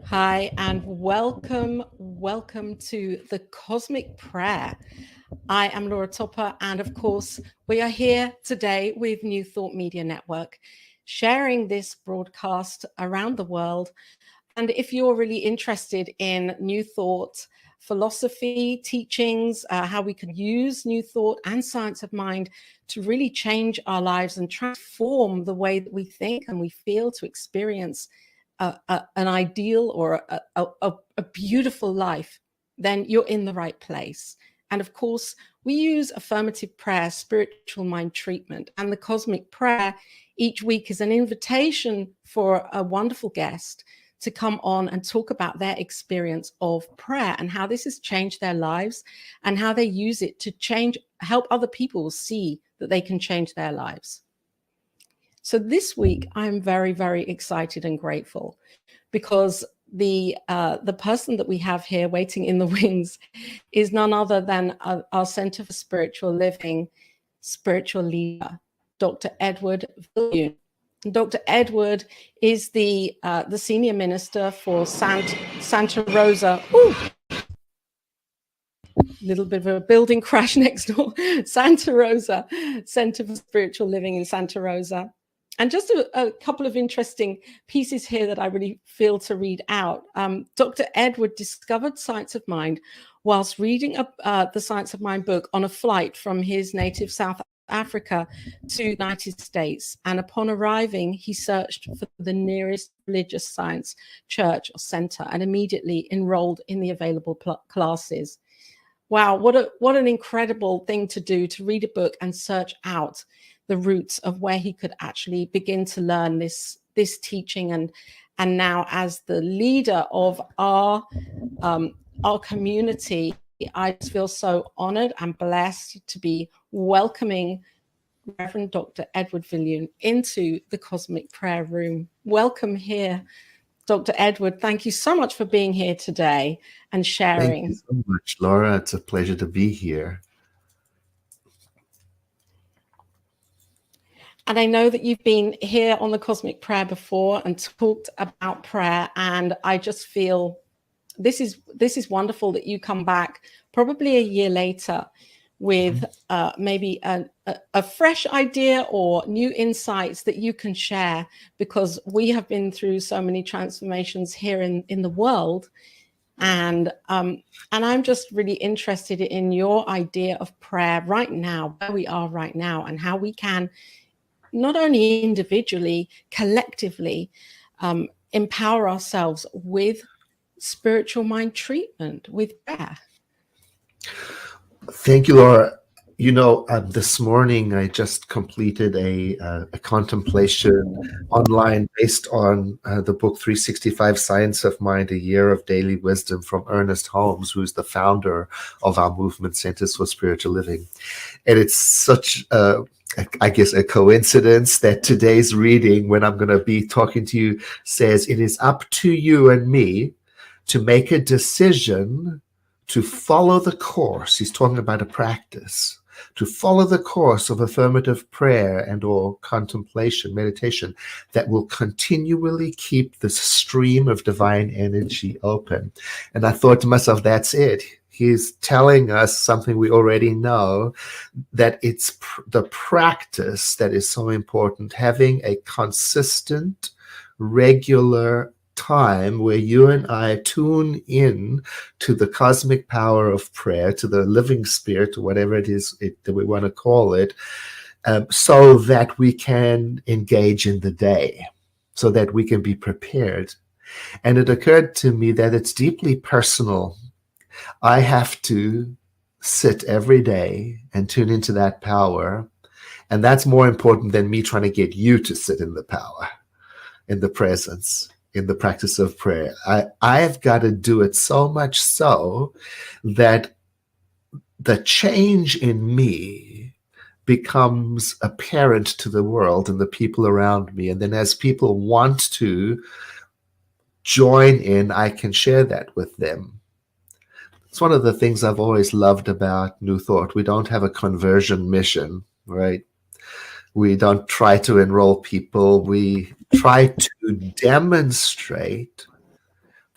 Hi, and welcome to the Cosmic Prayer. I am Laura Topper, and of course, we are here today with New Thought Media Network, sharing this broadcast around the world. And if you're really interested in New Thought, philosophy, teachings, how we can use New Thought and science of mind to really change our lives and transform the way that we think and we feel to experience an ideal or a beautiful life, then you're in the right place. And of course, we use affirmative prayer, spiritual mind treatment, and the cosmic prayer each week is an invitation for a wonderful guest to come on and talk about their experience of prayer and how this has changed their lives and how they use it to help other people see that they can change their lives. So this week, I'm very, very excited and grateful because the person that we have here waiting in the wings is none other than our Center for Spiritual Living spiritual leader, Dr. Edward Viljoen. Dr. Edward is the senior minister for Santa Rosa. Ooh, little bit of a building crash next door. Santa Rosa Center for Spiritual Living in Santa Rosa. And just a couple of interesting pieces here that I really feel to read out. Dr. Edward discovered Science of Mind whilst reading the Science of Mind book on a flight from his native South Africa to the United States. And upon arriving, he searched for the nearest religious science church or center and immediately enrolled in the available classes. Wow, what an incredible thing to do, to read a book and search out the roots of where he could actually begin to learn this teaching. And now, as the leader of our community, I just feel so honored and blessed to be welcoming Reverend Dr. Edward Viljoen into the Cosmic Prayer Room. Welcome here, Dr. Edward. Thank you so much for being here today and sharing. Thank you so much, Laura. It's a pleasure to be here. And I know that you've been here on the Cosmic Prayer before and talked about prayer. And I just feel this is wonderful that you come back probably a year later with maybe a fresh idea or new insights that you can share, because we have been through so many transformations here in the world. And I'm just really interested in your idea of prayer right now, where we are right now, and how we can not only individually, collectively, empower ourselves with spiritual mind treatment, with prayer. Thank you, Laura. You know, this morning I just completed a contemplation online based on the book 365 Science of Mind, A Year of Daily Wisdom from Ernest Holmes, who's the founder of our movement, Centers for Spiritual Living. And it's such I guess a coincidence that today's reading, when I'm going to be talking to you, says it is up to you and me to make a decision to follow the course. He's talking about a practice, to follow the course of affirmative prayer and or contemplation, meditation, that will continually keep the stream of divine energy open. And I thought to myself, that's it. He's telling us something we already know, that it's the practice that is so important, having a consistent, regular time where you and I tune in to the cosmic power of prayer, to the living spirit, or whatever it is that we want to call it, so that we can engage in the day, so that we can be prepared. And it occurred to me that it's deeply personal. I have to sit every day and tune into that power. And that's more important than me trying to get you to sit in the power, in the presence, in the practice of prayer. I've got to do it so much so that the change in me becomes apparent to the world and the people around me. And then as people want to join in, I can share that with them. It's one of the things I've always loved about New Thought. We don't have a conversion mission, right? We don't try to enroll people. We try to demonstrate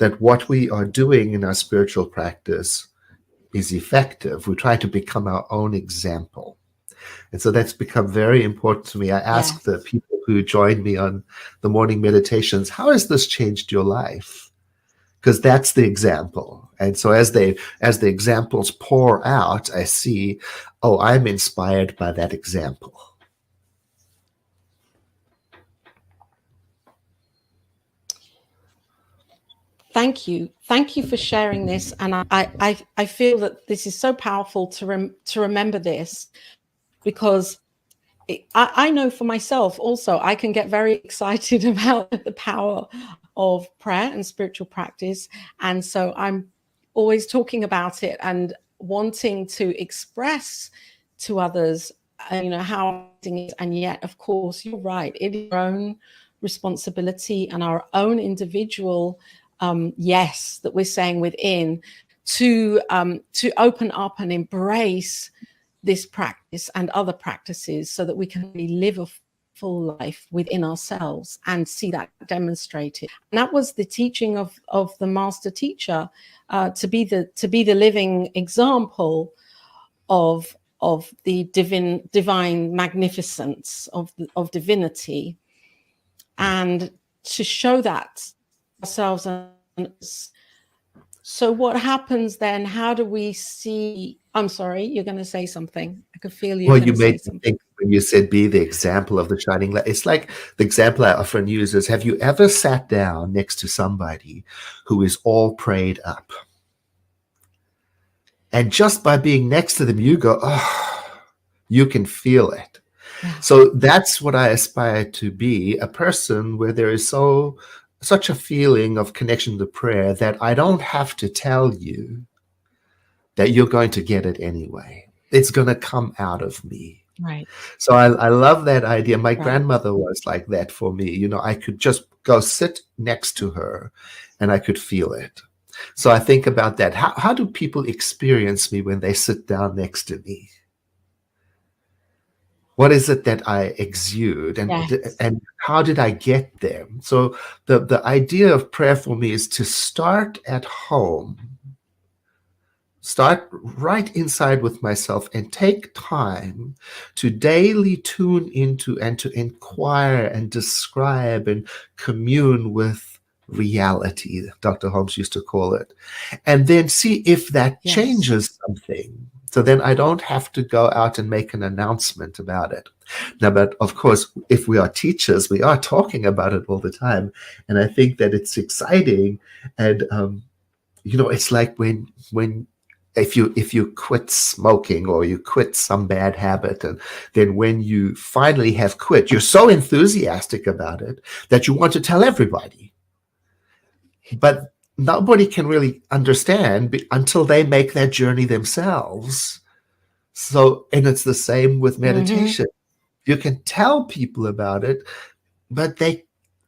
that what we are doing in our spiritual practice is effective. We try to become our own example. And so that's become very important to me. I ask the people who join me on the morning meditations, how has this changed your life? Because that's the example. And so as the examples pour out, I see, oh, I'm inspired by that example. Thank you. Thank you for sharing this. And I feel that this is so powerful to remember this, because I know for myself also, I can get very excited about the power of prayer and spiritual practice. And so I'm always talking about it and wanting to express to others, how amazing it is. And yet, of course, you're right. It is our own responsibility and our own individual yes that we're saying within to open up and embrace this practice and other practices, so that we can really live a full life within ourselves and see that demonstrated. And that was the teaching of the master teacher, to be the living example of the divine magnificence of divinity, and to show that ourselves. And so what happens then? How do we see? I'm sorry, you're going to say something. I could feel you. Well, you made me think when you said be the example of the shining light. It's like the example I often use is, have you ever sat down next to somebody who is all prayed up? And just by being next to them, you go, oh, you can feel it. Yeah. So that's what I aspire to be, a person where there is such a feeling of connection to prayer that I don't have to tell you that you're going to get it anyway. It's going to come out of me. Right. So I love that idea. My grandmother was like that for me. I could just go sit next to her and I could feel it. So I think about that. How do people experience me when they sit down next to me? What is it that I exude, and how did I get there? So the idea of prayer for me is to start at home, start right inside with myself, and take time to daily tune into and to inquire and describe and commune with reality, Dr. Holmes used to call it, and then see if that changes something. So then I don't have to go out and make an announcement about it. Now, but of course, if we are teachers, we are talking about it all the time. And I think that it's exciting. And, it's like if you quit smoking or you quit some bad habit, and then when you finally have quit, you're so enthusiastic about it that you want to tell everybody. But nobody can really understand until they make that journey themselves. So, and it's the same with meditation. You can tell people about it, but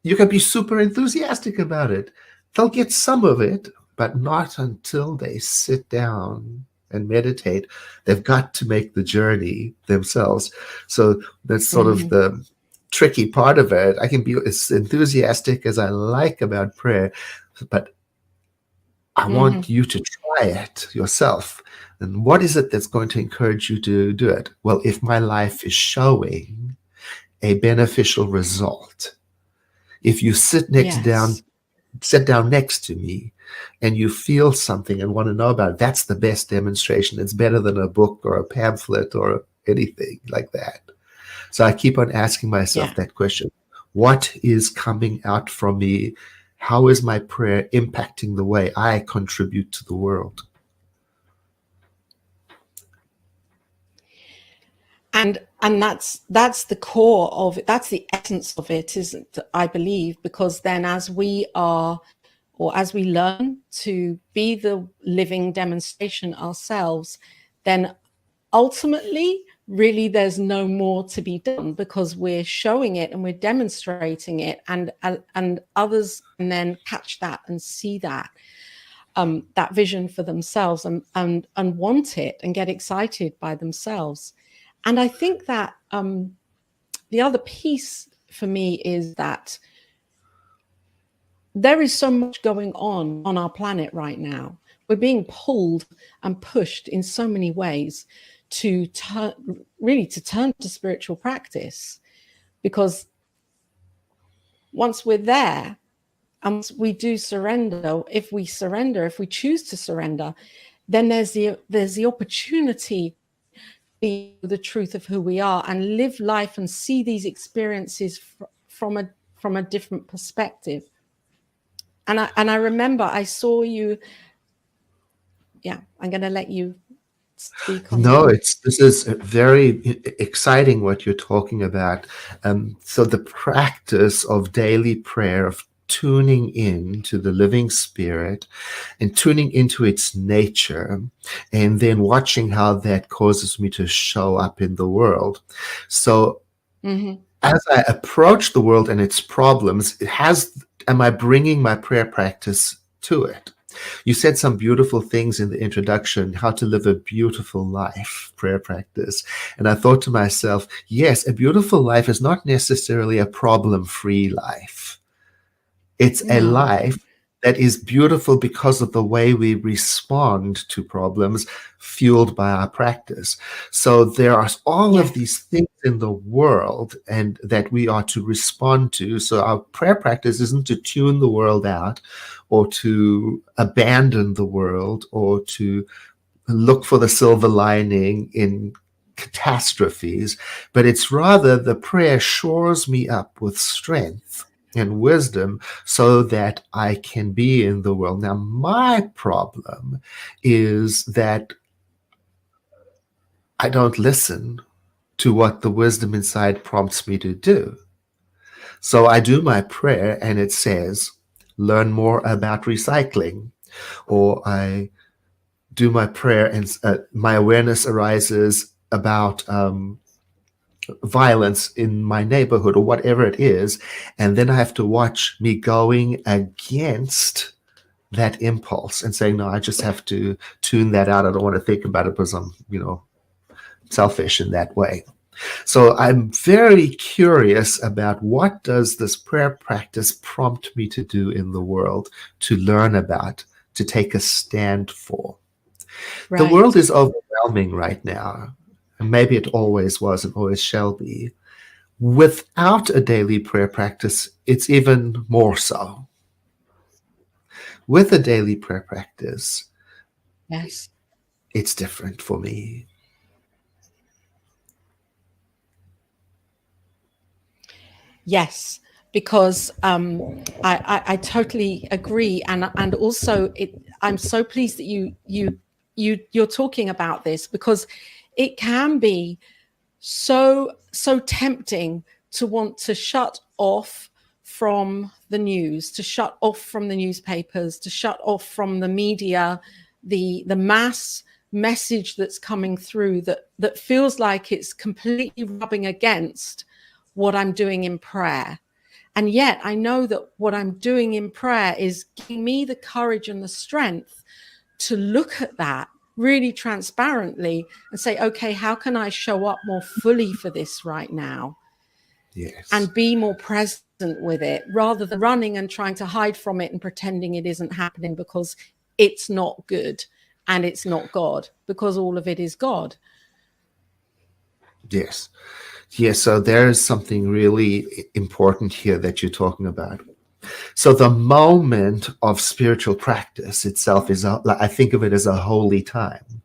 you can be super enthusiastic about it. They'll get some of it, but not until they sit down and meditate. They've got to make the journey themselves. So that's sort of the tricky part of it. I can be as enthusiastic as I like about prayer, but I want you to try it yourself. And what is it that's going to encourage you to do it? Well, if my life is showing a beneficial result, if you sit down next to me and you feel something and want to know about it, that's the best demonstration. It's better than a book or a pamphlet or anything like that. So I keep on asking myself that question. What is coming out from me? How is my prayer impacting the way I contribute to the world? And that's the core of it. That's the essence of it, isn't it? I believe, because then as we learn to be the living demonstration ourselves, then ultimately, really, there's no more to be done, because we're showing it and we're demonstrating it, and others can then catch that and see that vision for themselves and want it and get excited by themselves. And I think that the other piece for me is that there is so much going on our planet right now. We're being pulled and pushed in so many ways to turn to spiritual practice, because once we're there and we do surrender, if we choose to surrender, then there's the opportunity to be the truth of who we are and live life and see these experiences from a different perspective. And I remember I saw you. Yeah, I'm going to let you speak on No, that. this is very exciting what you're talking about. So the practice of daily prayer, of tuning in to the living spirit and tuning into its nature, and then watching how that causes me to show up in the world. So as I approach the world and its problems, am I bringing my prayer practice to it? You said some beautiful things in the introduction, how to live a beautiful life, prayer practice. And I thought to myself, yes, a beautiful life is not necessarily a problem-free life. It's a life that is beautiful because of the way we respond to problems, fueled by our practice. So there are all of these things in the world and that we are to respond to. So our prayer practice isn't to tune the world out or to abandon the world or to look for the silver lining in catastrophes, but it's rather the prayer shores me up with strength and wisdom so that I can be in the world. Now, my problem is that I don't listen to what the wisdom inside prompts me to do. So I do my prayer and it says, learn more about recycling. Or I do my prayer and my awareness arises about violence in my neighborhood or whatever it is, and then I have to watch me going against that impulse and saying, no, I just have to tune that out. I don't want to think about it because I'm, selfish in that way. So I'm very curious about what does this prayer practice prompt me to do in the world, to learn about, to take a stand for. Right. The world is overwhelming right now. And maybe it always was and always shall be. Without a daily prayer practice, it's even more so. With a daily prayer practice, yes, it's different for me. Yes, because I totally agree, and also I'm so pleased that you're talking about this, because it can be so tempting to want to shut off from the news, to shut off from the newspapers, to shut off from the media, the mass message that's coming through that feels like it's completely rubbing against what I'm doing in prayer. And yet I know that what I'm doing in prayer is giving me the courage and the strength to look at that really transparently and say, okay, how can I show up more fully for this right now? Yes. And be more present with it, rather than running and trying to hide from it and pretending it isn't happening because it's not good and it's not God, because all of it is God. Yes. Yes, so there is something really important here that you're talking about. So the moment of spiritual practice itself is, I think of it as a holy time.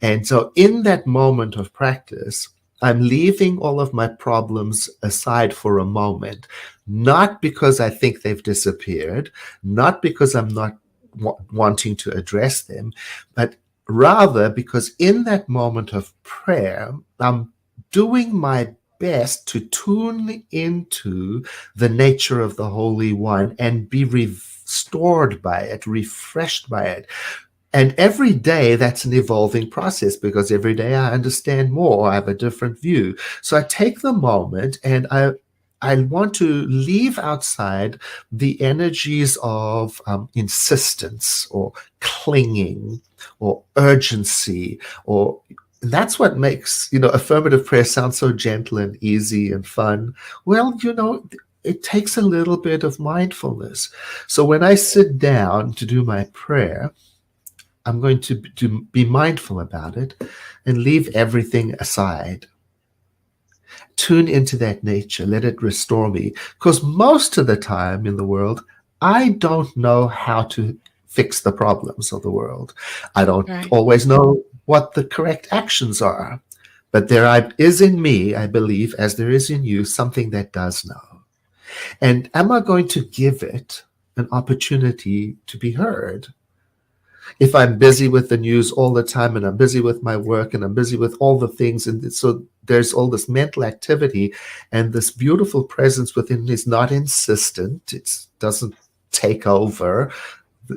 And so in that moment of practice, I'm leaving all of my problems aside for a moment, not because I think they've disappeared, not because I'm not wanting to address them, but rather because in that moment of prayer, I'm doing my best to tune into the nature of the Holy One and be restored by it, refreshed by it. And every day that's an evolving process, because every day I understand more, I have a different view. So I take the moment and I want to leave outside the energies of insistence or clinging or urgency, or that's what makes, affirmative prayer sound so gentle and easy and fun. Well, it takes a little bit of mindfulness. So when I sit down to do my prayer, I'm going to be mindful about it and leave everything aside. Tune into that nature, let it restore me. Because most of the time in the world, I don't know how to fix the problems of the world. I don't always know what the correct actions are. But there is in me, I believe, as there is in you, something that does know. And am I going to give it an opportunity to be heard? If I'm busy with the news all the time, and I'm busy with my work, and I'm busy with all the things, and so there's all this mental activity, and this beautiful presence within me is not insistent. It doesn't take over,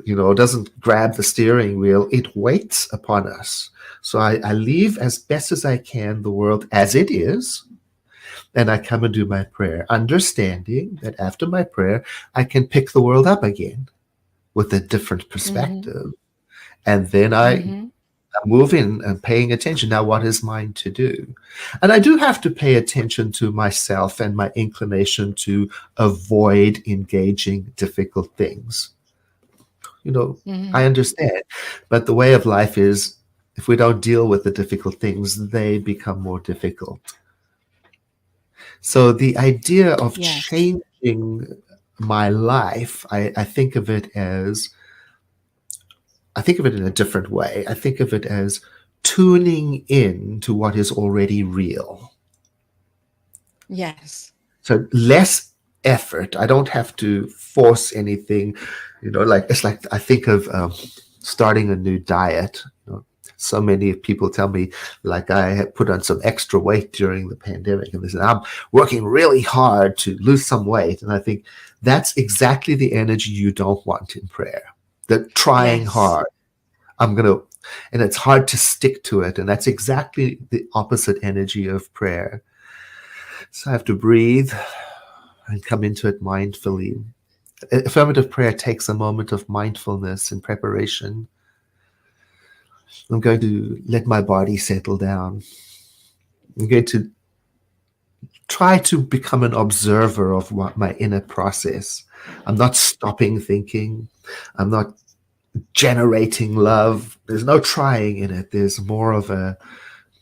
doesn't grab the steering wheel. It waits upon us. So I leave as best as I can the world as it is, and I come and do my prayer, understanding that after my prayer, I can pick the world up again with a different perspective. And then I move in and paying attention. Now, what is mine to do? And I do have to pay attention to myself and my inclination to avoid engaging difficult things. I understand. But the way of life is, if we don't deal with the difficult things, they become more difficult. So the idea of changing my life, I think of it in a different way. I think of it as tuning in to what is already real. Yes. So less effort. I don't have to force anything. It's like I think of starting a new diet. So many people tell me, like, I had put on some extra weight during the pandemic, and they said, I'm working really hard to lose some weight. And I think that's exactly the energy you don't want in prayer. The trying hard. And it's hard to stick to it. And that's exactly the opposite energy of prayer. So I have to breathe and come into it mindfully. Affirmative prayer takes a moment of mindfulness and preparation. I'm going to let my body settle down. I'm going to try to become an observer of what my inner process. I'm not stopping thinking. I'm not generating love. There's no trying in it. There's more of a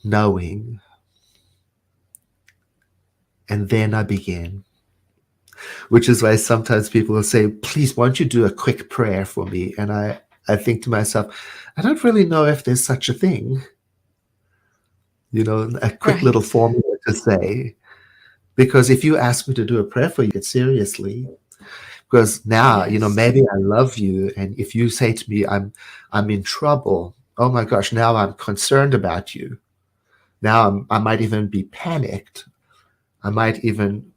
knowing. And then I begin. Which is why sometimes people will say, please, won't you do a quick prayer for me? And I think to myself, I don't really know if there's such a thing. A quick little formula to say. Because if you ask me to do a prayer for you, it's seriously. Because now, maybe I love you. And if you say to me, I'm in trouble, oh my gosh, now I'm concerned about you. Now I might even be panicked. I might even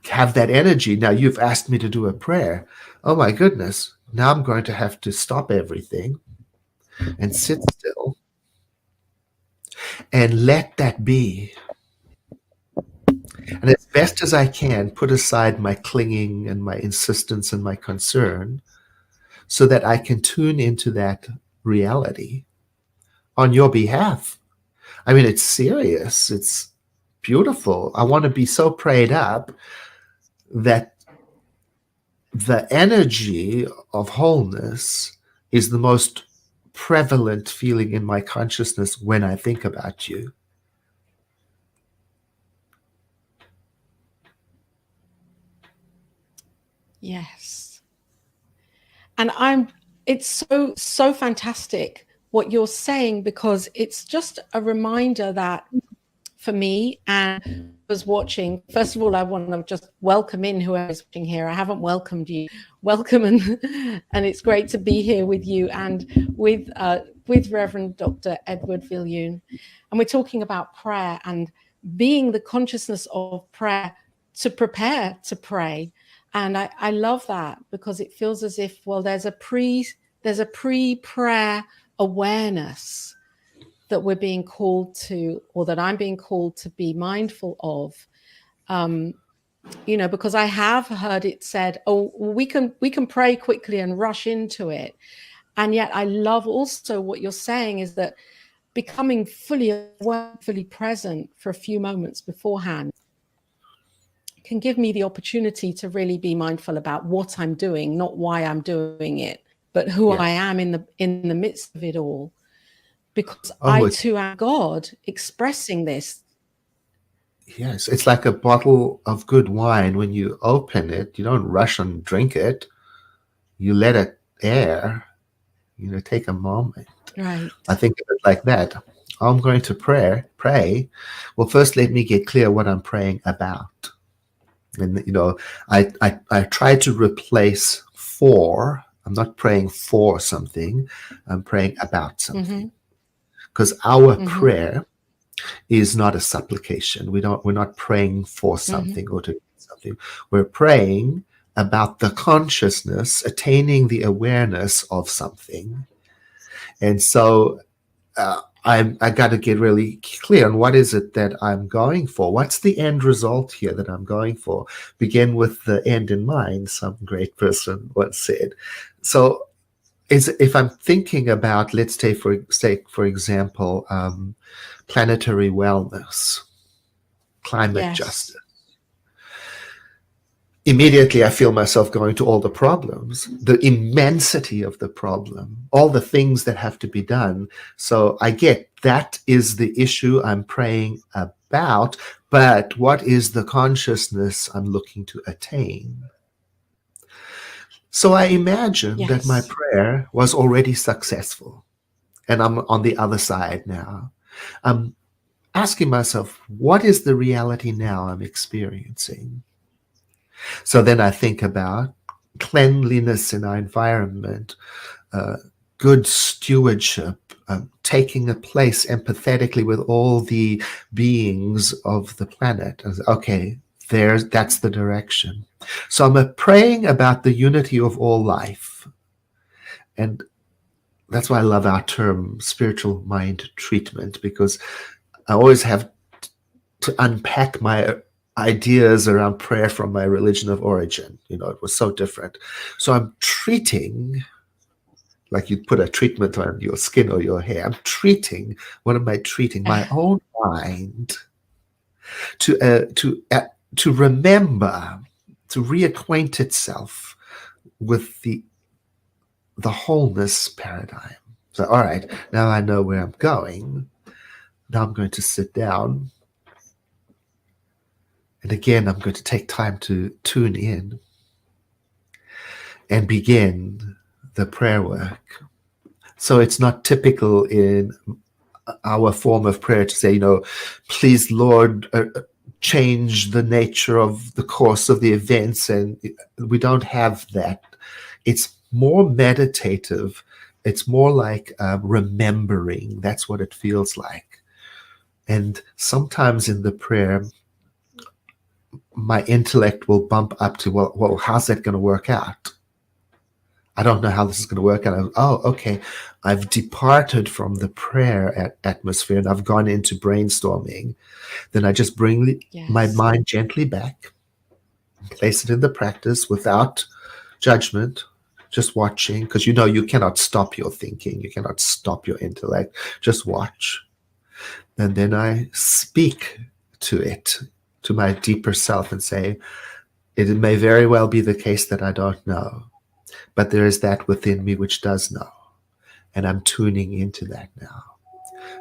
have that energy. Now you've asked me to do a prayer. Oh my goodness. Now I'm going to have to stop everything and sit still and let that be. And as best as I can, put aside my clinging and my insistence and my concern so that I can tune into that reality on your behalf. I mean, it's serious. It's beautiful. I want to be so prayed up that the energy of wholeness is the most prevalent feeling in my consciousness when I think about you. Yes. And it's so fantastic what you're saying, because it's just a reminder that for me, and was watching, first of all, I want to just welcome in whoever's watching here. I haven't welcomed you. Welcome, and it's great to be here with you and with Reverend Dr. Edward Viljoen. And we're talking about prayer and being the consciousness of prayer to prepare to pray. And I love that, because it feels as if, well, there's a pre-prayer awareness that we're being called to, or that I'm being called to be mindful of, because I have heard it said, oh, we can pray quickly and rush into it. And yet I love also what you're saying is that becoming fully aware, fully present for a few moments beforehand, can give me the opportunity to really be mindful about what I'm doing, not why I'm doing it, but who I am in the midst of it all. Because I too am God expressing this. Yes, it's like a bottle of good wine. When you open it, you don't rush and drink it. You let it air, take a moment. Right. I think of it like that. I'm going to pray. Well, first let me get clear what I'm praying about. And, I try to replace for. I'm not praying for something. I'm praying about something. Because our prayer is not a supplication. We're not praying for something or to get something. We're praying about the consciousness, attaining the awareness of something. And so I got to get really clear on what is it that I'm going for. What's the end result here that I'm going for? Begin with the end in mind, some great person once said. So if I'm thinking about, let's take for example, planetary wellness, climate justice, immediately I feel myself going to all the problems, the immensity of the problem, all the things that have to be done. So I get that is the issue I'm praying about, but what is the consciousness I'm looking to attain? So I imagine that my prayer was already successful, and I'm on the other side now. I'm asking myself, what is the reality now I'm experiencing? So then I think about cleanliness in our environment, good stewardship, taking a place empathetically with all the beings of the planet. Okay, that's the direction. So I'm praying about the unity of all life. And that's why I love our term spiritual mind treatment, because I always have to unpack my ideas around prayer from my religion of origin. It was so different. So I'm treating, like you put a treatment on your skin or your hair. I'm treating, what am I treating? My own mind to remember, to reacquaint itself with the wholeness paradigm. So, all right, now I know where I'm going. Now I'm going to sit down. And again, I'm going to take time to tune in and begin the prayer work. So it's not typical in our form of prayer to say, please, Lord, change the nature of the course of the events. And we don't have that. It's more meditative. It's more like remembering. That's what it feels like. And sometimes in the prayer, my intellect will bump up to, well, how's that going to work out? I don't know how this is going to work out. Okay. I've departed from the prayer atmosphere and I've gone into brainstorming. Then I just bring my mind gently back, place it in the practice without judgment, just watching, because you cannot stop your thinking. You cannot stop your intellect. Just watch. And then I speak to it, to my deeper self, and say, it may very well be the case that I don't know, but there is that within me which does know. And I'm tuning into that now.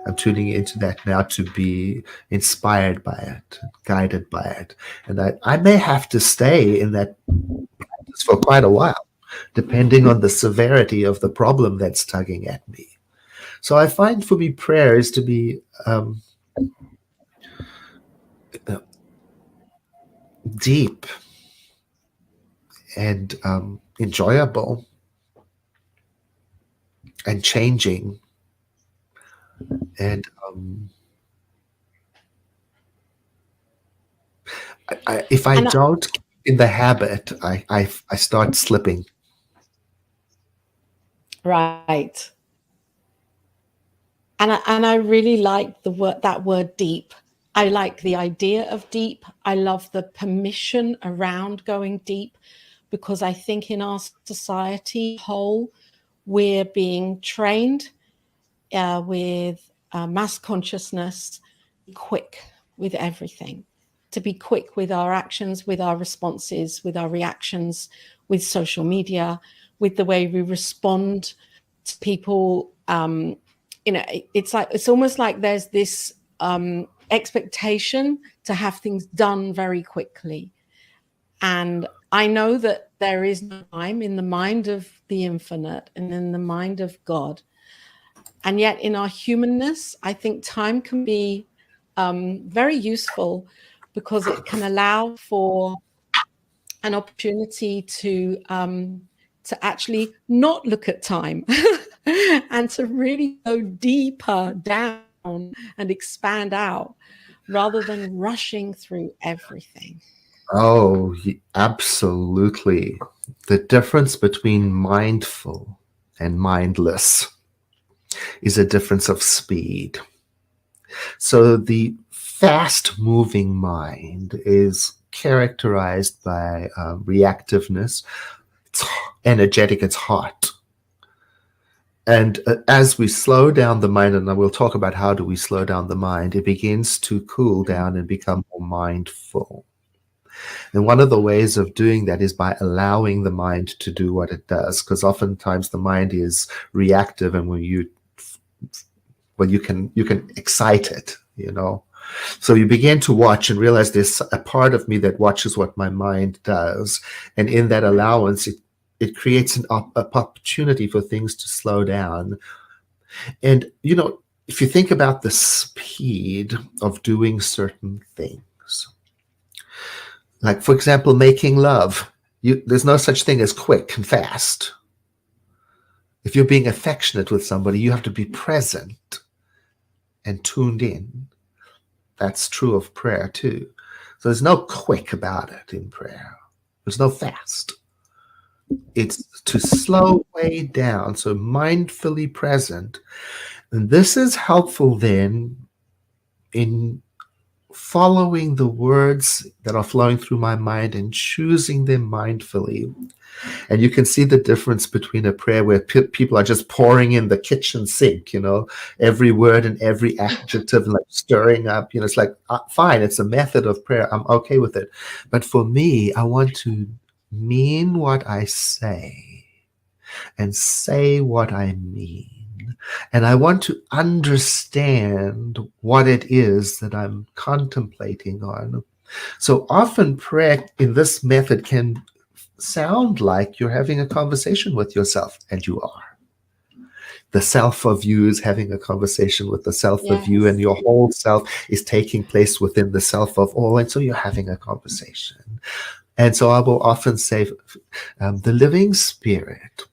I'm tuning into that now to be inspired by it, guided by it. And I may have to stay in that practice for quite a while, depending on the severity of the problem that's tugging at me. So I find for me prayer is to be deep and enjoyable and changing. And if I don't keep in the habit, I start slipping. Right. And I really like that word deep. I like the idea of deep. I love the permission around going deep, because I think in our society whole, we're being trained with mass consciousness, quick with everything. to be quick with our actions, with our responses, with our reactions, with social media, with the way we respond to people. It's almost like there's this expectation to have things done very quickly. And I know that there is no time in the mind of the infinite and in the mind of God. And yet in our humanness, I think time can be very useful, because it can allow for an opportunity to actually not look at time and to really go deeper down and expand out, rather than rushing through everything. Oh, absolutely. The difference between mindful and mindless is a difference of speed. So the fast-moving mind is characterized by reactiveness. It's energetic, it's hot. And as we slow down the mind, and we'll talk about how do we slow down the mind, it begins to cool down and become more mindful. And one of the ways of doing that is by allowing the mind to do what it does, because oftentimes the mind is reactive, and when you can excite it, So you begin to watch and realize there's a part of me that watches what my mind does, and in that allowance, it creates an opportunity for things to slow down. And if you think about the speed of doing certain things, like, for example, making love, there's no such thing as quick and fast. If you're being affectionate with somebody, you have to be present and tuned in. That's true of prayer too. So there's no quick about it in prayer. There's no fast. It's to slow way down, so mindfully present. And this is helpful then in following the words that are flowing through my mind and choosing them mindfully. And you can see the difference between a prayer where people are just pouring in the kitchen sink, every word and every adjective, like stirring up, it's like, fine, it's a method of prayer. I'm okay with it. But for me, I want to mean what I say and say what I mean. And I want to understand what it is that I'm contemplating on. So often prayer in this method can sound like you're having a conversation with yourself, and you are. The self of you is having a conversation with the self of you, and your whole self is taking place within the self of all, and so you're having a conversation. And so I will often say, the living spirit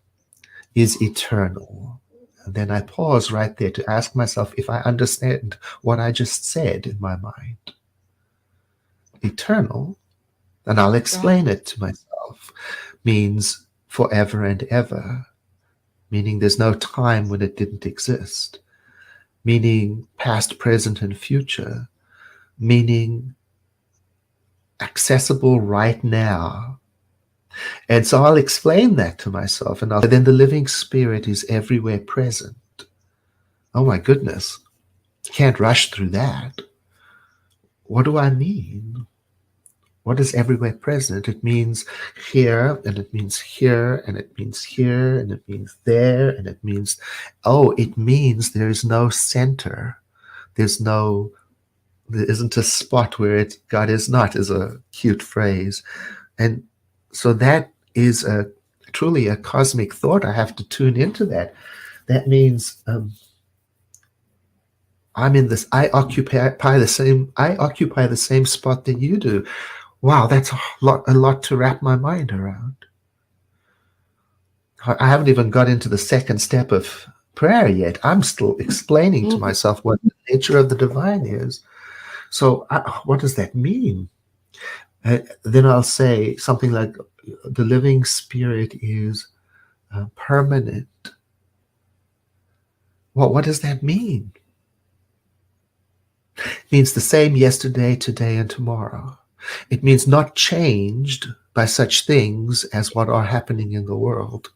is eternal. And then I pause right there to ask myself if I understand what I just said in my mind. Eternal, and I'll explain it to myself, means forever and ever, meaning there's no time when it didn't exist, meaning past, present, and future, meaning accessible right now. And so I'll explain that to myself, and then the living spirit is everywhere present. Oh my goodness, can't rush through that. What do I mean? What is everywhere present? It means here, and it means here, and it means here, and it means there, and it means, it means there is no center. There isn't a spot where God is not, is a cute phrase. And so that is truly a cosmic thought. I have to tune into that. That means I'm in this. I occupy the same spot that you do. Wow, that's a lot to wrap my mind around. I haven't even got into the second step of prayer yet. I'm still explaining to myself what the nature of the divine is. So what does that mean? Then I'll say something like, the living spirit is permanent. Well, what does that mean? It means the same yesterday, today, and tomorrow. It means not changed by such things as what are happening in the world.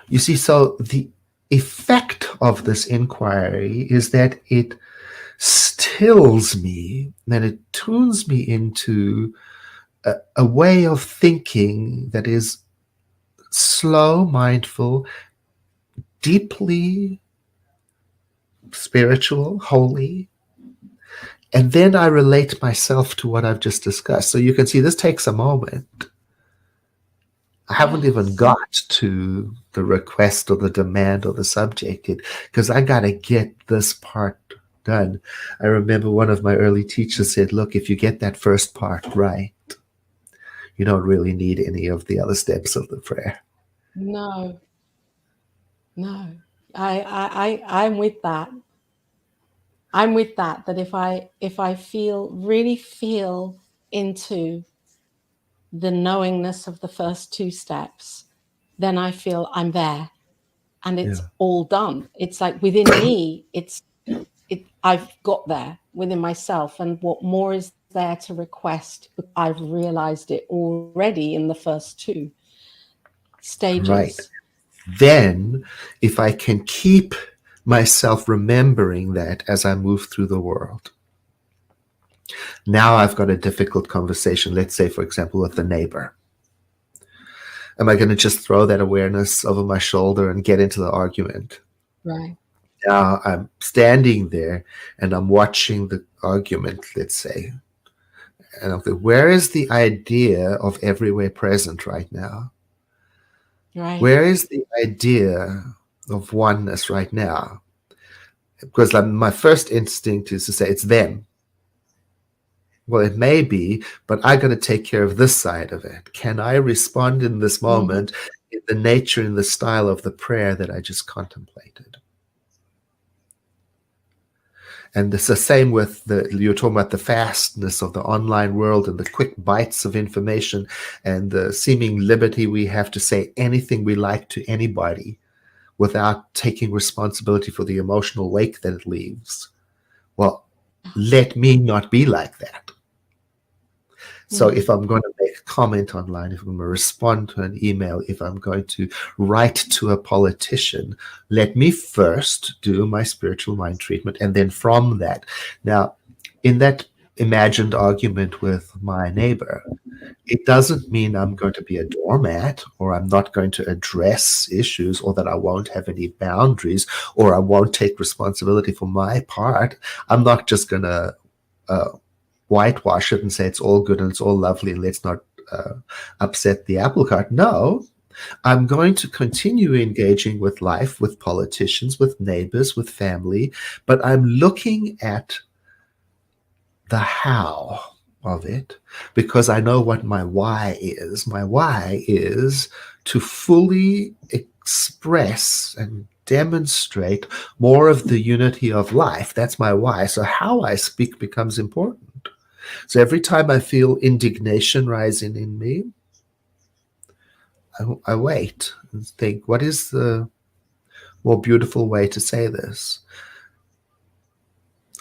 You see, so the effect of this inquiry is that it stills me, and it tunes me into a way of thinking that is slow, mindful, deeply spiritual, holy. And then I relate myself to what I've just discussed. So you can see this takes a moment. I haven't even got to the request or the demand or the subject yet, because I got to get this part done. I remember one of my early teachers said, look, if you get that first part right, you don't really need any of the other steps of the prayer. No. I'm with that. I'm with that. That if I really feel into the knowingness of the first two steps, then I feel I'm there, and it's all done. It's like within me, I've got there within myself, and what more is there to request? I've realized it already in the first two stages. Right. Then, if I can keep myself remembering that as I move through the world, now I've got a difficult conversation, let's say, for example, with the neighbor. Am I going to just throw that awareness over my shoulder and get into the argument? Right. Now I'm standing there and I'm watching the argument, let's say. And I'm thinking, where is the idea of everywhere present right now? Right. Where is the idea of oneness right now? Because my first instinct is to say it's them. Well, it may be, but I got to take care of this side of it. Can I respond in this moment in the nature and the style of the prayer that I just contemplated? And it's the same with you're talking about the fastness of the online world and the quick bites of information and the seeming liberty we have to say anything we like to anybody without taking responsibility for the emotional wake that it leaves. Well, let me not be like that. So if I'm going to make a comment online, if I'm going to respond to an email, if I'm going to write to a politician, let me first do my spiritual mind treatment. And then from that, now, in that imagined argument with my neighbor, it doesn't mean I'm going to be a doormat or I'm not going to address issues or that I won't have any boundaries or I won't take responsibility for my part. I'm not just going to whitewash it and say it's all good and it's all lovely and let's not upset the apple cart. No, I'm going to continue engaging with life, with politicians, with neighbors, with family, but I'm looking at the how of it because I know what my why is. My why is to fully express and demonstrate more of the unity of life. That's my why. So how I speak becomes important. So every time I feel indignation rising in me, I wait and think, what is the more beautiful way to say this?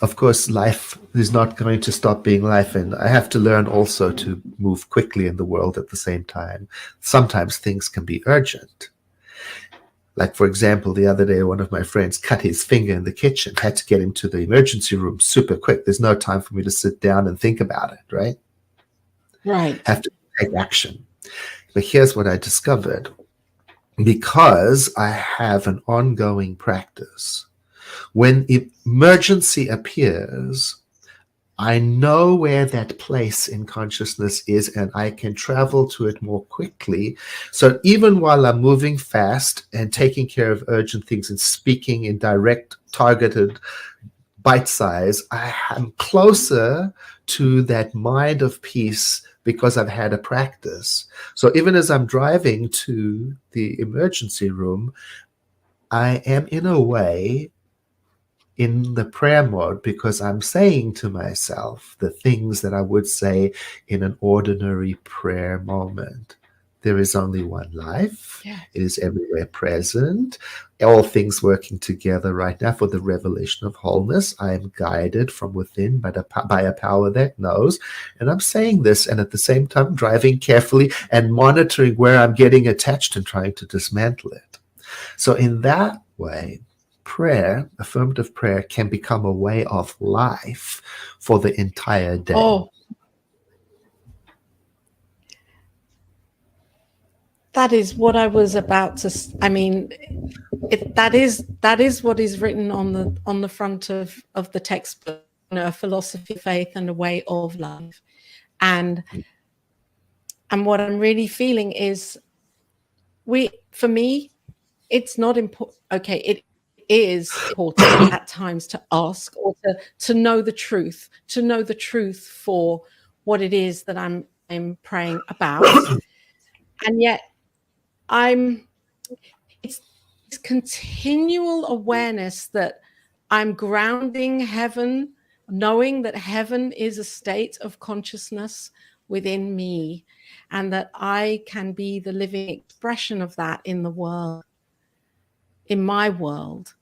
Of course, life is not going to stop being life, and I have to learn also to move quickly in the world at the same time. Sometimes things can be urgent. Like, for example, the other day, one of my friends cut his finger in the kitchen, had to get him to the emergency room super quick. There's no time for me to sit down and think about it, right? Right. Have to take action. But here's what I discovered. Because I have an ongoing practice, when emergency appears, I know where that place in consciousness is and I can travel to it more quickly. So even while I'm moving fast and taking care of urgent things and speaking in direct, targeted bite size, I am closer to that mind of peace because I've had a practice. So even as I'm driving to the emergency room, I am in a way in the prayer mode because I'm saying to myself the things that I would say in an ordinary prayer moment. There is only one life. Yeah. It is everywhere present. All things working together right now for the revelation of wholeness. I am guided from within by a power that knows. And I'm saying this and at the same time driving carefully and monitoring where I'm getting attached and trying to dismantle it. So in that way, prayer, affirmative prayer, can become a way of life for the entire day. Oh, that is what I was about to. I mean, that is what is written on the front of the textbook. A philosophy of faith and a way of life, and what I'm really feeling is, for me, it's not important. Okay, it is important at times to ask or to know the truth, for what it is that I'm praying about, and yet it's continual awareness that I'm grounding heaven, knowing that heaven is a state of consciousness within me, and that I can be the living expression of that in the world, in my world,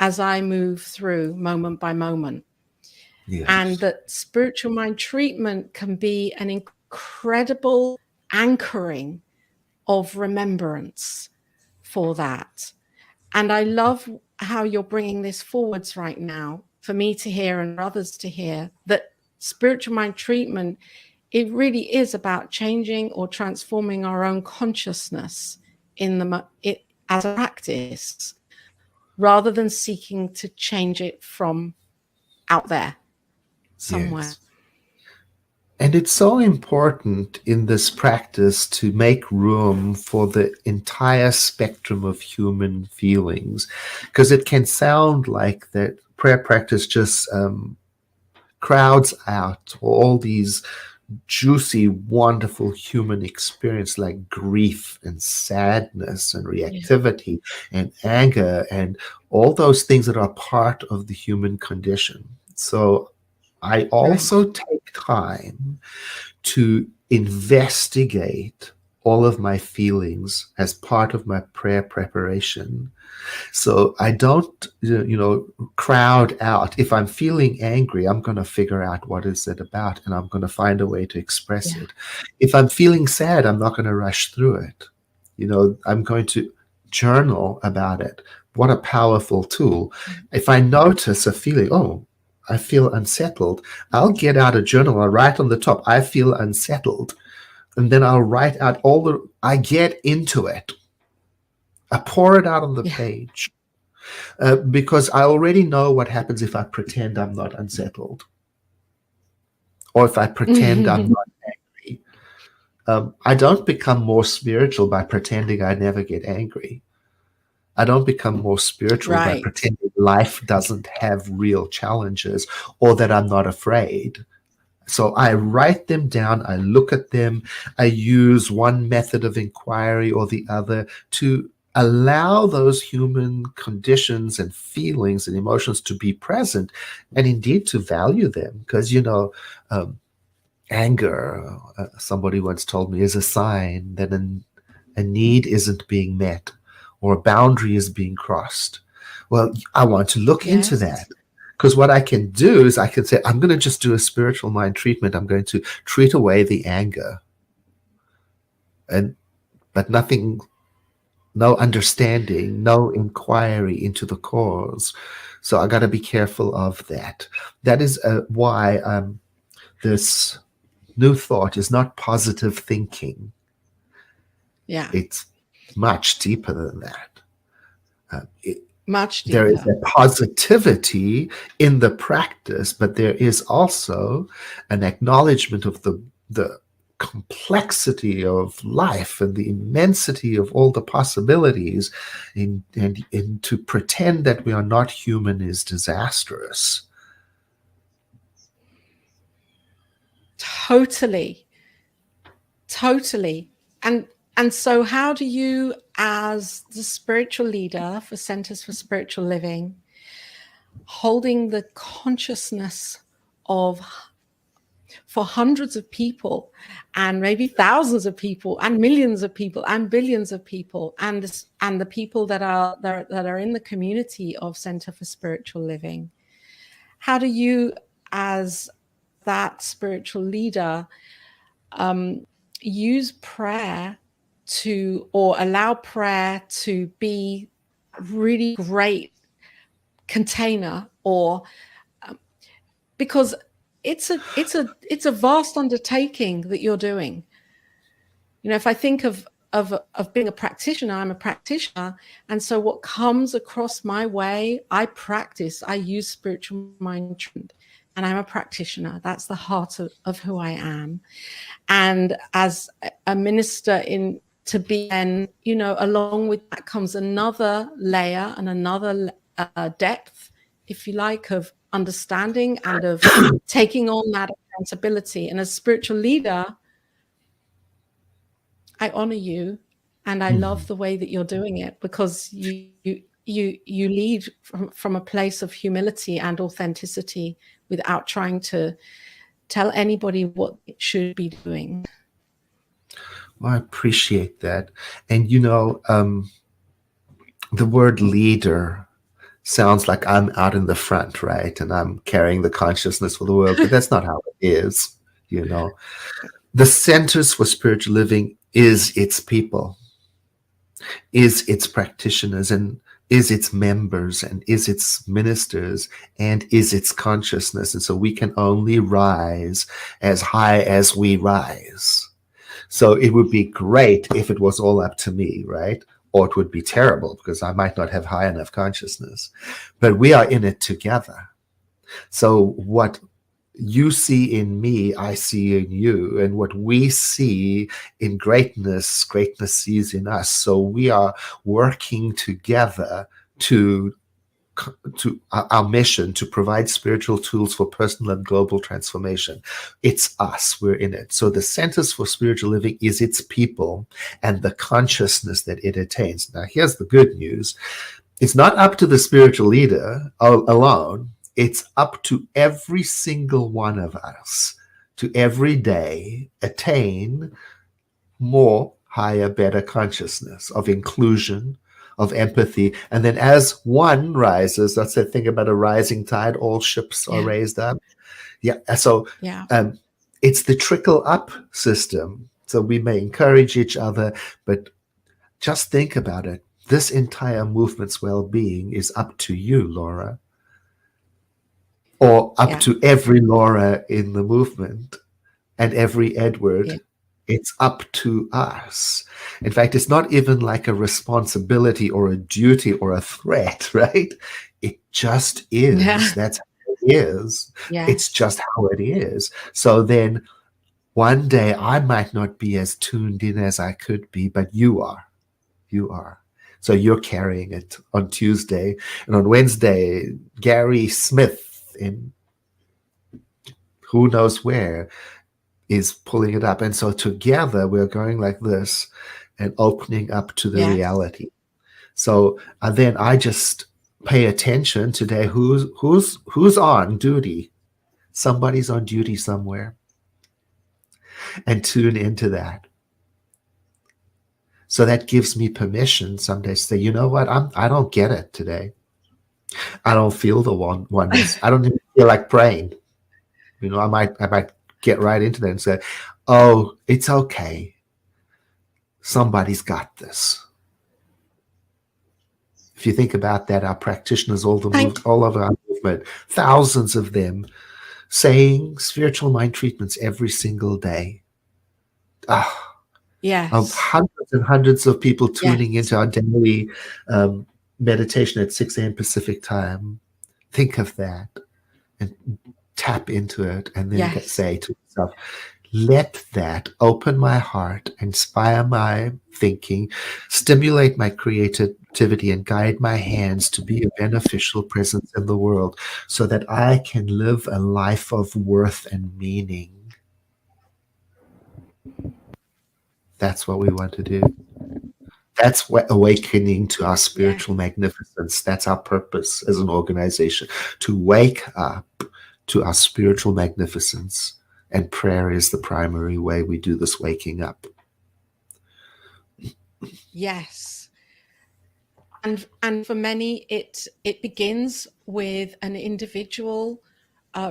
as I move through moment by moment. Yes. And that spiritual mind treatment can be an incredible anchoring of remembrance for that. And I love how you're bringing this forwards right now for me to hear and others to hear, that spiritual mind treatment, it really is about changing or transforming our own consciousness as a practice, rather than seeking to change it from out there somewhere. Yes. And it's so important in this practice to make room for the entire spectrum of human feelings, because it can sound like that prayer practice just crowds out all these juicy, wonderful human experience like grief and sadness and reactivity and anger and all those things that are part of the human condition. So I also take time to investigate all of my feelings as part of my prayer preparation. So I don't, crowd out. If I'm feeling angry, I'm going to figure out what is it about, and I'm going to find a way to express it. If I'm feeling sad, I'm not going to rush through it. I'm going to journal about it. What a powerful tool. If I notice a feeling, I feel unsettled, I'll get out a journal. I'll write on the top, I feel unsettled. And then I'll write out I get into it. I pour it out on the page. Because I already know what happens if I pretend I'm not unsettled, or if I pretend I'm not angry. I don't become more spiritual by pretending I never get angry. I don't become more spiritual by pretending life doesn't have real challenges, or that I'm not afraid. So I write them down, I look at them, I use one method of inquiry or the other to allow those human conditions and feelings and emotions to be present, and indeed to value them. Because, anger, somebody once told me, is a sign that a need isn't being met or a boundary is being crossed. Well, I want to look into that. Because what I can do is I can say, I'm going to just do a spiritual mind treatment. I'm going to treat away the anger. But nothing, no understanding, no inquiry into the cause. So I got to be careful of that. That is why this new thought is not positive thinking. Yeah. It's much deeper than that. Much deeper. There is a positivity in the practice, but there is also an acknowledgement of the complexity of life and the immensity of all the possibilities, and to pretend that we are not human is disastrous. Totally. And so how do you, as the spiritual leader for Centers for Spiritual Living, holding the consciousness for hundreds of people, and maybe thousands of people, and millions of people, and billions of people, and the people that are in the community of Center for Spiritual Living, how do you, as that spiritual leader, use prayer or allow prayer to be really great container, or because it's a vast undertaking that you're doing. You know, if I think of being a practitioner, I'm a practitioner, and so what comes across my way, I practice. I use spiritual mind treatment, and I'm a practitioner. That's the heart of who I am. And as a minister in Tibetan, you know, along with that comes another layer and another depth, if you like, of understanding and of taking on that accountability. And as spiritual leader, I honor you, and I love the way that you're doing it, because you lead from a place of humility and authenticity without trying to tell anybody what it should be doing. Well, I appreciate that. And you know, the word leader sounds like I'm out in the front, right? And I'm carrying the consciousness for the world, but that's not how it is, you know. The Centers for Spiritual Living is its people, is its practitioners, and is its members, and is its ministers, and is its consciousness. And so we can only rise as high as we rise. So it would be great if it was all up to me, right? Or it would be terrible because I might not have high enough consciousness. But we are in it together. So what you see in me, I see in you. And what we see in greatness, greatness sees in us. So we are working together to our mission to provide spiritual tools for personal and global transformation. It's us, we're in it. So the Centers for Spiritual Living is its people and the consciousness that it attains. Now, here's the good news. It's not up to the spiritual leader alone. It's up to every single one of us to every day attain more, higher, better consciousness of inclusion, of empathy. And then as one rises, that's the thing about a rising tide, all ships are raised up. Yeah. So it's the trickle up system. So we may encourage each other, but just think about it. This entire movement's well-being is up to you, Laura, or up to every Laura in the movement and every Edward. It's up to us. In fact, it's not even like a responsibility or a duty or a threat, right? It just is. Yeah. That's how it is. Yes. It's just how it is. So then one day I might not be as tuned in as I could be, but you are. You are. So you're carrying it on Tuesday. And on Wednesday, Gary Smith in who knows where is pulling it up. And so together we're going like this and opening up to the reality. So then I just pay attention today. Who's on duty? Somebody's on duty somewhere. And tune into that. So that gives me permission someday to say, you know what? I don't get it today. I don't feel the oneness. I don't even feel like praying. You know, I might get right into that and say, oh, it's okay. Somebody's got this. If you think about that, our practitioners all over our movement, thousands of them saying spiritual mind treatments every single day. Of hundreds and hundreds of people tuning into our daily meditation at 6 a.m. Pacific time. Think of that and tap into it, and then say to yourself, let that open my heart, inspire my thinking, stimulate my creativity, and guide my hands to be a beneficial presence in the world so that I can live a life of worth and meaning. That's what we want to do. That's awakening to our spiritual magnificence. That's our purpose as an organization, to wake up to our spiritual magnificence. And prayer is the primary way we do this waking up. Yes. And for many, it begins with an individual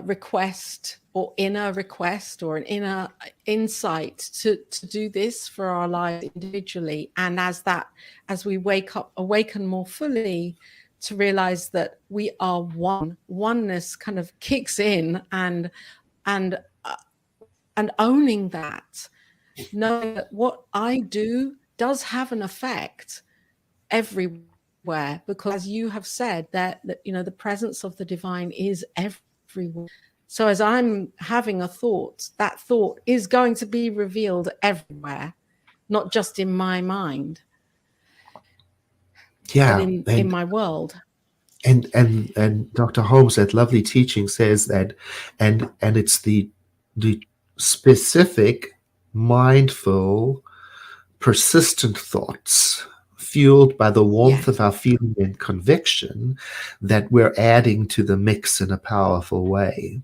request or inner request or an inner insight to do this for our lives individually. And as we awaken more fully to realize that we are one. Oneness kind of kicks in, and owning that, knowing that what I do does have an effect everywhere, because as you have said, that the presence of the divine is everywhere. So as I'm having a thought, that thought is going to be revealed everywhere, not just in my mind, but in my world. And Dr. Holmes, that lovely teaching says that, and it's the specific, mindful, persistent thoughts fueled by the warmth of our feeling and conviction that we're adding to the mix in a powerful way.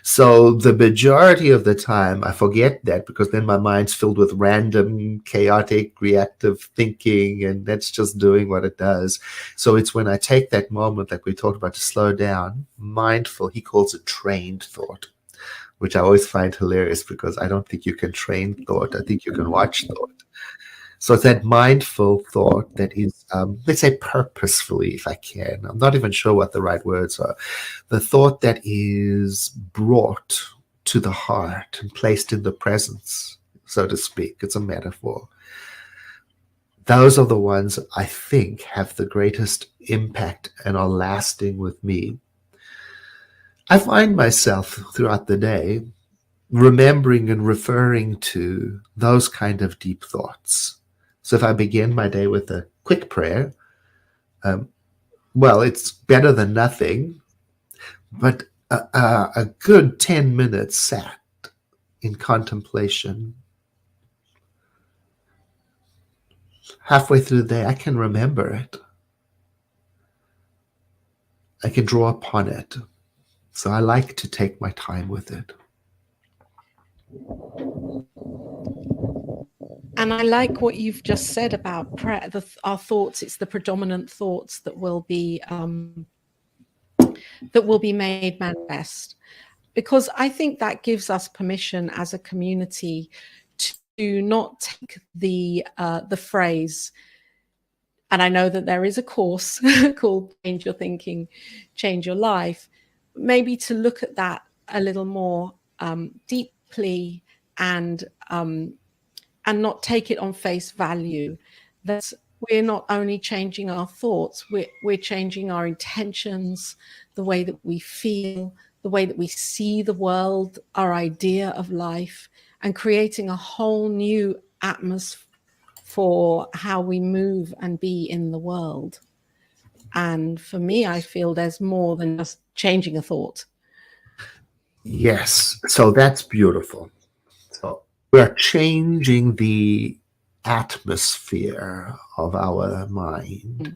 So the majority of the time, I forget that, because then my mind's filled with random, chaotic, reactive thinking, and that's just doing what it does. So it's when I take that moment, like we talked about, to slow down, mindful, he calls it trained thought, which I always find hilarious, because I don't think you can train thought. I think you can watch thought. So it's that mindful thought that is, let's say, purposefully, if I can. I'm not even sure what the right words are. The thought that is brought to the heart and placed in the presence, so to speak. It's a metaphor. Those are the ones I think have the greatest impact and are lasting with me. I find myself throughout the day remembering and referring to those kind of deep thoughts. So if I begin my day with a quick prayer, well, it's better than nothing, but a good 10 minutes sat in contemplation. Halfway through the day, I can remember it. I can draw upon it. So I like to take my time with it. And I like what you've just said about prayer. Our thoughts, it's the predominant thoughts that will be made manifest, because I think that gives us permission as a community to not take the phrase. And I know that there is a course called Change Your Thinking, Change Your Life. Maybe to look at that a little more deeply and not take it on face value. That we're not only changing our thoughts, we're changing our intentions, the way that we feel, the way that we see the world, our idea of life, and creating a whole new atmosphere for how we move and be in the world. And for me, I feel there's more than just changing a thought. Yes, so that's beautiful. So we're changing the atmosphere of our mind.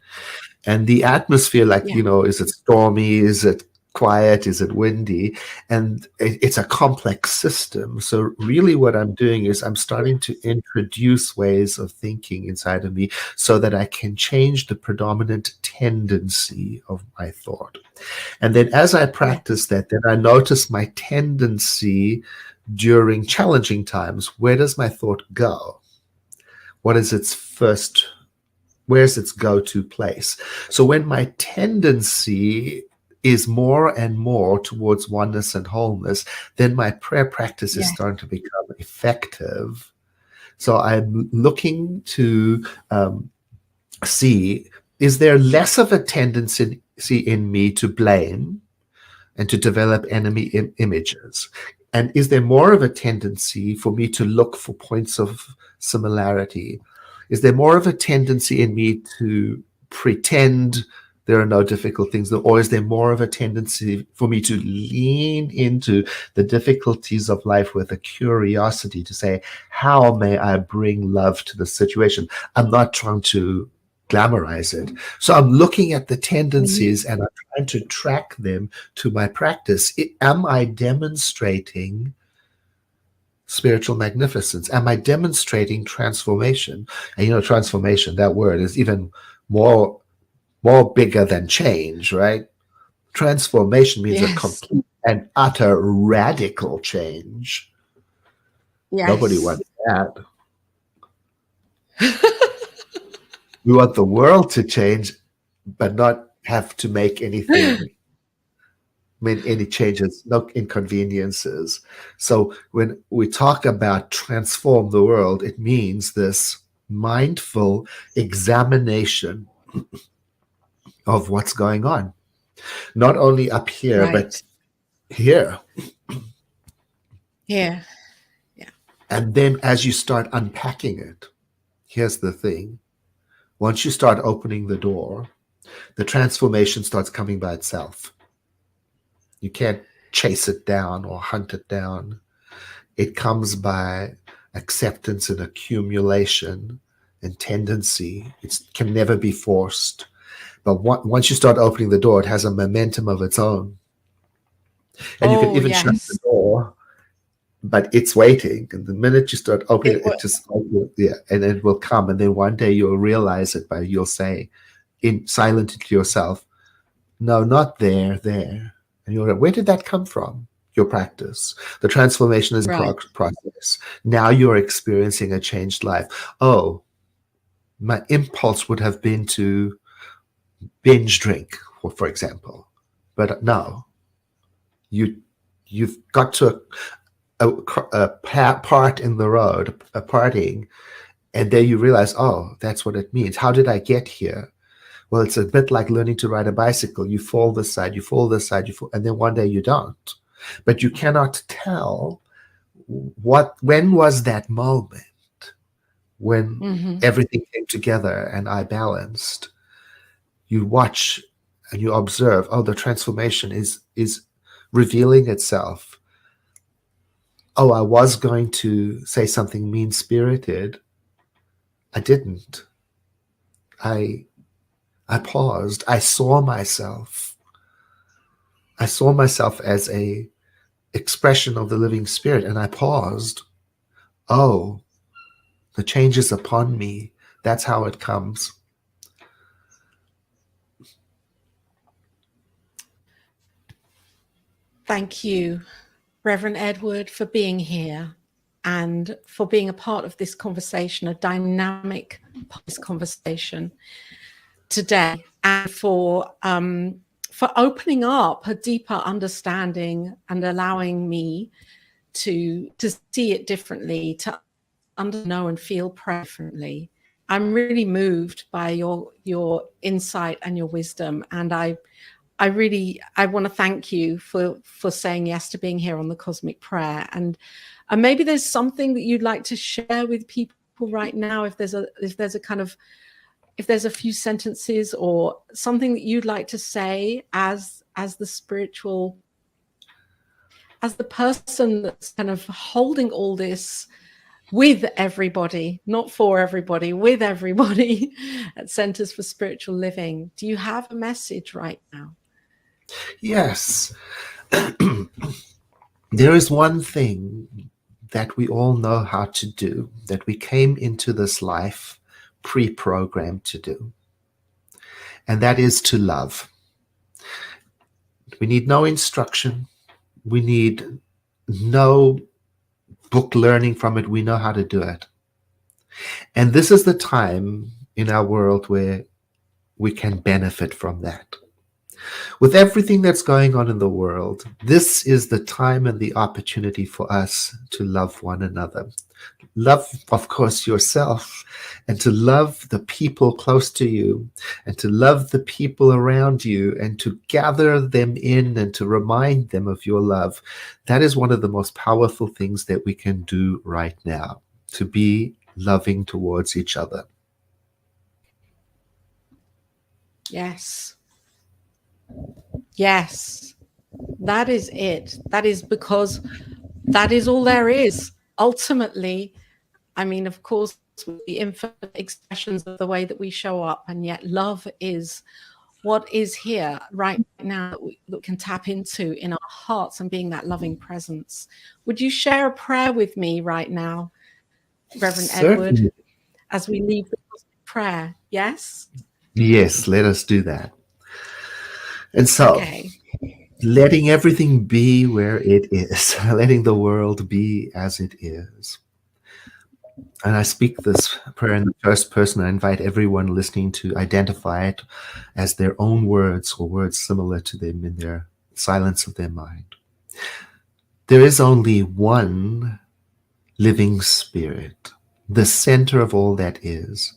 And the atmosphere, like, is it stormy? Is it quiet? Is it windy? And it's a complex system. So really what I'm doing is I'm starting to introduce ways of thinking inside of me so that I can change the predominant tendency of my thought. And then as I practice that, then I notice my tendency during challenging times. Where does my thought go? What is its first, where's its go-to place? So when my tendency is more and more towards oneness and wholeness, then my prayer practice is starting to become effective. So I'm looking to see, is there less of a tendency in me to blame and to develop enemy images? And is there more of a tendency for me to look for points of similarity? Is there more of a tendency in me to pretend there are no difficult things? Or is there more of a tendency for me to lean into the difficulties of life with a curiosity to say, how may I bring love to the situation? I'm not trying to glamorize it. So I'm looking at the tendencies and I'm trying to track them to my practice. Am I demonstrating spiritual magnificence? Am I demonstrating transformation? And transformation, that word is even more bigger than change, right? Transformation means a complete and utter radical change. Nobody wants that. We want the world to change, but not have to make any changes, no inconveniences. So when we talk about transform the world, it means this mindful examination of what's going on, not only up here, but Right. here. Yeah. And then as you start unpacking it, here's the thing. Once you start opening the door, the transformation starts coming by itself. You can't chase it down or hunt it down. It comes by acceptance and accumulation and tendency. It can never be forced. But once you start opening the door, it has a momentum of its own. And you can even shut the door, but it's waiting. And the minute you start opening it just and it will come. And then one day you'll realize it you'll say silently to yourself, no, not there. And you'll go, where did that come from? Your practice. The transformation is in process. Now you're experiencing a changed life. Oh, my impulse would have been to binge drink, for example. But no, you've got to a part in the road, a partying, and there you realize, oh, that's what it means. How did I get here? Well, it's a bit like learning to ride a bicycle. You fall this side, you fall this side, and then one day you don't. But you cannot tell when was that moment when everything came together and I balanced. You watch and you observe, oh, the transformation is revealing itself. Oh, I was going to say something mean-spirited. I didn't. I paused. I saw myself. I saw myself as a expression of the living spirit, and I paused. Oh, the change is upon me. That's how it comes. Thank you, Reverend Edward, for being here and for being a part of this conversation, a dynamic part of this conversation today, and for opening up a deeper understanding and allowing me to see it differently, to know and feel differently. I'm really moved by your insight and your wisdom, and I want to thank you for saying yes to being here on the Cosmic Prayer. And maybe there's something that you'd like to share with people right now, if there's a few sentences or something that you'd like to say as the spiritual, as the person that's kind of holding all this with everybody, not for everybody, with everybody at Centers for Spiritual Living. Do you have a message right now? Yes. There is one thing that we all know how to do, that we came into this life pre-programmed to do, and that is to love. We need no instruction. We need no book learning from it. We know how to do it. And this is the time in our world where we can benefit from that. With everything that's going on in the world, this is the time and the opportunity for us to love one another. Love, of course, yourself, and to love the people close to you, and to love the people around you, and to gather them in and to remind them of your love. That is one of the most powerful things that we can do right now, to be loving towards each other. Yes. Yes, that is it. That is because that is all there is. Ultimately, I mean, of course, the infinite expressions of the way that we show up, and yet love is what is here right now that we can tap into in our hearts and being that loving presence. Would you share a prayer with me right now, Reverend Edward, as we leave the prayer? Yes? Yes, let us do that. And so, letting everything be where it is, letting the world be as it is. And I speak this prayer in the first person. I invite everyone listening to identify it as their own words or words similar to them in their silence of their mind. There is only one living spirit, the center of all that is,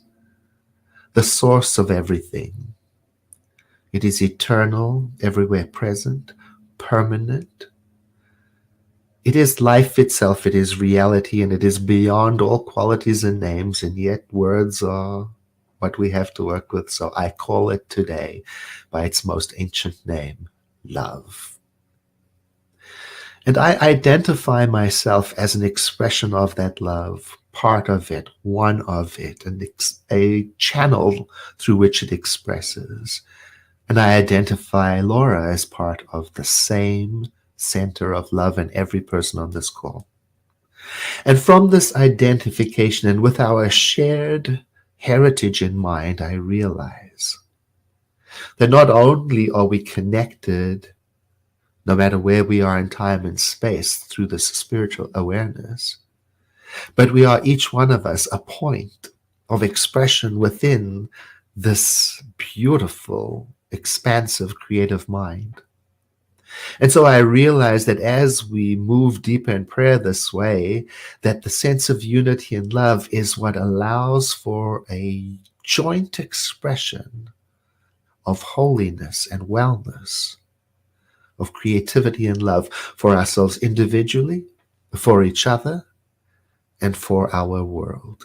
the source of everything. It is eternal, everywhere present, permanent. It is life itself, it is reality, and it is beyond all qualities and names, and yet words are what we have to work with. So I call it today by its most ancient name, love. And I identify myself as an expression of that love, part of it, one of it, and a channel through which it expresses. And I identify Laura as part of the same center of love in every person on this call. And from this identification and with our shared heritage in mind, I realize that not only are we connected, no matter where we are in time and space through this spiritual awareness, but we are each one of us a point of expression within this beautiful, expansive, creative mind. And so I realize that as we move deeper in prayer this way, that the sense of unity and love is what allows for a joint expression of holiness and wellness, of creativity and love for ourselves individually, for each other, and for our world.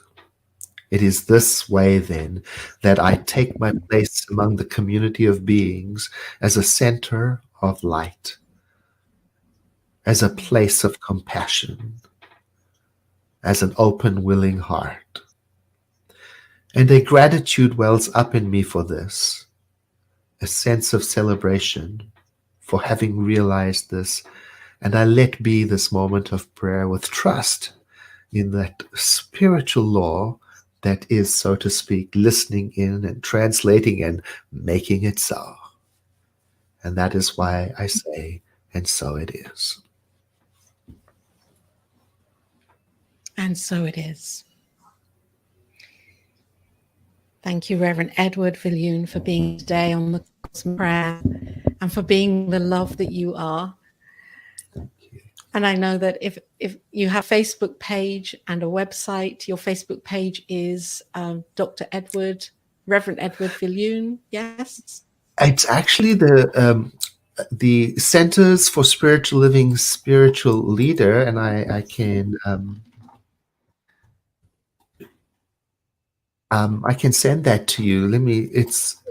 It is this way, then, that I take my place among the community of beings as a center of light, as a place of compassion, as an open, willing heart. And a gratitude wells up in me for this, a sense of celebration for having realized this, and I let be this moment of prayer with trust in that spiritual law that is, so to speak, listening in and translating and making it so. And that is why I say, and so it is. And so it is. Thank you, Reverend Edward Viljoen, for being today on the Cosmic Prayer and for being the love that you are. And I know that if you have a Facebook page and a website, your Facebook page is Dr. Edward, Reverend Edward Viljoen, yes? It's actually the Centers for Spiritual Living Spiritual Leader, and I can send that to you.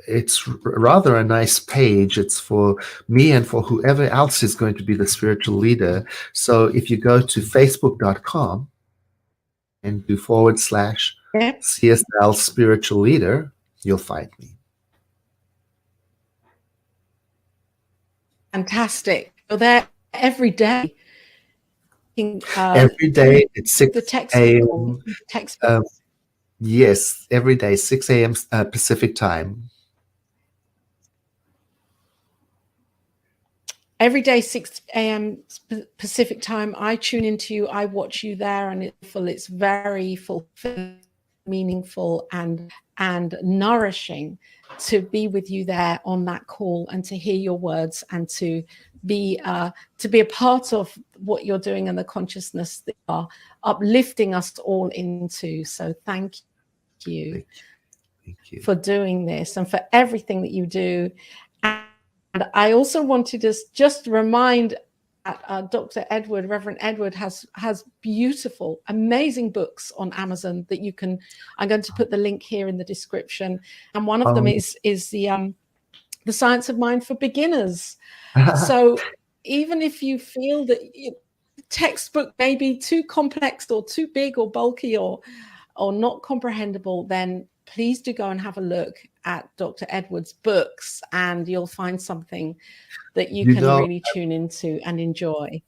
It's rather a nice page. It's for me and for whoever else is going to be the spiritual leader. So if you go to facebook.com and do / CSL spiritual leader, you'll find me. Fantastic. So there every day. Every day at 6 a.m. Yes, every day, 6 a.m. Pacific time. Every day, 6 a.m. Pacific time, I tune into you, I watch you there, and it's very fulfilling, meaningful, and nourishing to be with you there on that call and to hear your words and to be a part of what you're doing and the consciousness that you are uplifting us all into. So thank you for doing this and for everything that you do. And I also wanted to just remind Dr. Edward, Reverend Edward has beautiful, amazing books on Amazon that you can. I'm going to put the link here in the description, and one of them is the Science of Mind for Beginners. So even if you feel that textbook may be too complex or too big or bulky or not comprehensible, then please do go and have a look at Dr. Edward's books, and you'll find something that you can really tune into and enjoy.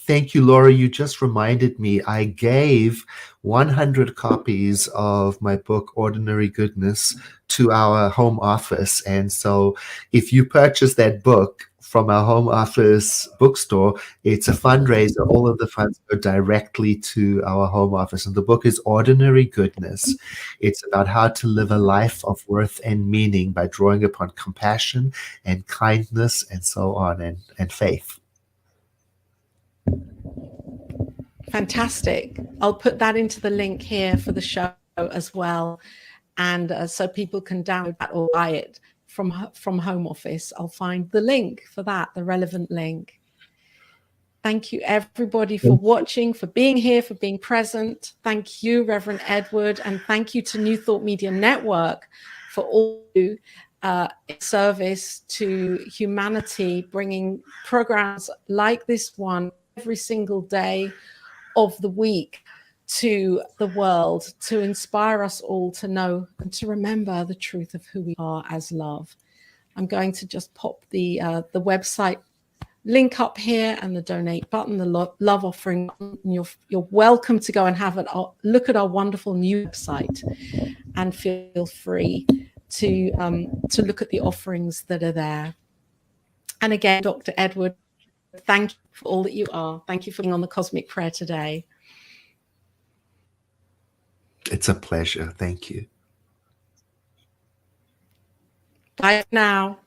Thank you, Laura. You just reminded me, I gave 100 copies of my book, Ordinary Goodness, to our home office. And so if you purchase that book from our home office bookstore. It's a fundraiser. All of the funds go directly to our home office. And the book is Ordinary Goodness. It's about how to live a life of worth and meaning by drawing upon compassion and kindness and so on, and faith. Fantastic. I'll put that into the link here for the show as well. And so people can download that or buy it from home office. I'll find the link for that, the relevant link. Thank you, everybody, for watching, for being here, for being present. Thank you, Reverend Edward, and thank you to New Thought Media Network for all you in service to humanity, bringing programs like this one every single day of the week to the world, to inspire us all to know and to remember the truth of who we are as love. I'm going to just pop the website link up here and the donate button, the love offering button. You're welcome to go and have a look at our wonderful new website, and feel free to look at the offerings that are there. And again, Dr. Edward, thank you for all that you are. Thank you for being on the Cosmic Prayer today. It's a pleasure. Thank you. Bye now.